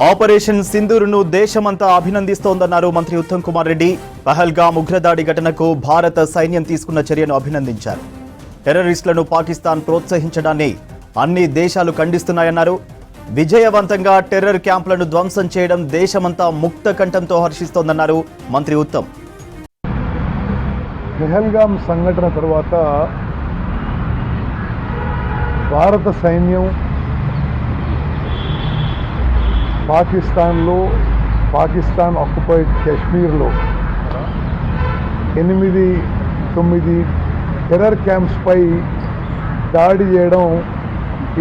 Operation సింధూరును దేశమంతా అభినందిస్తోందన్నారు మంత్రి ఉత్తమ్ కుమార్ రెడ్డి. పహల్గామ్ ఉగ్రదాడి ఘటనకు భారత సైన్యం తీసుకున్న చర్యను అభినందించారు. టెర్రరిస్టులను పాకిస్తాన్ ప్రోత్సహించడాన్ని అన్ని దేశాలు ఖండిస్తున్నాయన్నారు. విజయవంతంగా టెర్రర్ క్యాంపులను ధ్వంసం చేయడం దేశమంతా ముక్త కంఠంతో హర్షిస్తోందన్నారు మంత్రి ఉత్తమ్. పహల్గామ్ సంఘటన తర్వాత భారత సైన్యం పాకిస్తాన్ ఆక్యుపైడ్ కాశ్మీర్లో 8-9 టెర్రర్ క్యాంప్స్పై దాడి చేయడం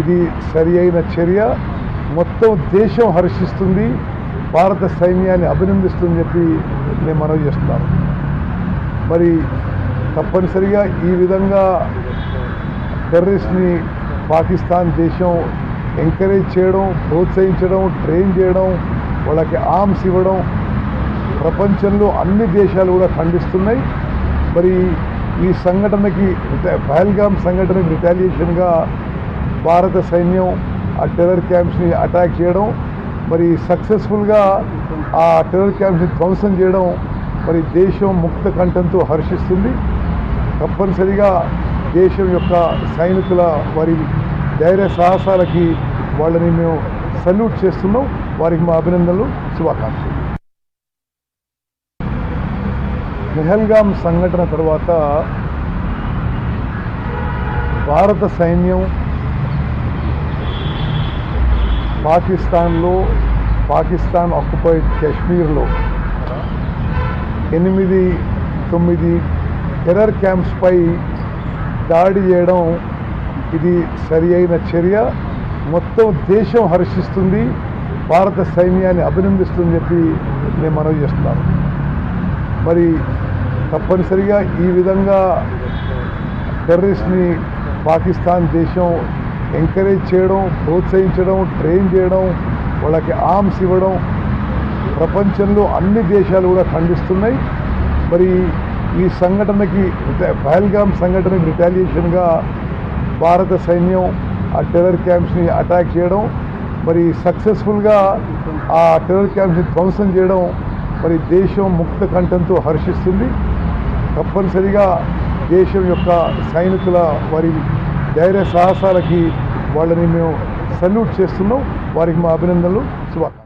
ఇది సరి అయిన చర్య. మొత్తం దేశం హర్షిస్తుంది, భారత సైన్యాన్ని అభినందిస్తుందని చెప్పి నేను మనవి చేస్తున్నాను. మరి తప్పనిసరిగా ఈ విధంగా టెర్రరిస్ట్ని పాకిస్తాన్ దేశం ఎంకరేజ్ చేయడం, ప్రోత్సహించడం, ట్రైన్ చేయడం, వాళ్ళకి ఆర్మ్స్ ఇవ్వడం ప్రపంచంలో అన్ని దేశాలు కూడా ఖండిస్తున్నాయి. మరి ఈ సంఘటనకి పహల్గామ్ సంఘటనకి రిటాలియేషన్గా భారత సైన్యం ఆ టెర్రర్ క్యాంప్స్ని అటాక్ చేయడం, మరి సక్సెస్ఫుల్గా ఆ టెర్రర్ క్యాంప్స్ని ధ్వంసం చేయడం మరి దేశం ముక్త కంఠంతో హర్షిస్తుంది. తప్పనిసరిగా దేశం యొక్క సైనికుల వారి ధైర్య సాహసాలకి వాళ్ళని మేము సల్యూట్ చేస్తున్నాం. వారికి మా అభినందనలు, శుభాకాంక్షలు. పహల్గామ్ సంఘటన తర్వాత భారత సైన్యం పాకిస్తాన్ ఆక్యుపైడ్ కాశ్మీర్లో 8-9 టెర్రర్ క్యాంప్స్పై దాడి చేయడం ఇది సరి అయిన చర్య. మొత్తం దేశం హర్షిస్తుంది, భారత సైన్యాన్ని అభినందిస్తుందని చెప్పి నేను మనవి చేస్తున్నాను. మరి తప్పనిసరిగా ఈ విధంగా టెర్రరిస్ట్ని పాకిస్తాన్ దేశం ఎంకరేజ్ చేయడం, ప్రోత్సహించడం, ట్రైన్ చేయడం, వాళ్ళకి ఆర్మ్స్ ఇవ్వడం ప్రపంచంలో అన్ని దేశాలు కూడా ఖండిస్తున్నాయి. మరి ఈ సంఘటనకి పహల్గామ్ సంఘటనకి రిటాలియేషన్గా భారత సైన్యం ఆ టెర్రర్ క్యాంప్స్ని అటాక్ చేయడం, మరి సక్సెస్ఫుల్గా ఆ టెర్రర్ క్యాంప్స్ని ధ్వంసం చేయడం మరి దేశం ముక్త కంఠంతో హర్షిస్తుంది. తప్పనిసరిగా దేశం యొక్క సైనికుల వారి ధైర్య సాహసాలకి వాళ్ళని మేము సల్యూట్ చేస్తున్నాం. వారికి మా అభినందనలు, శుభాకాంక్షలు.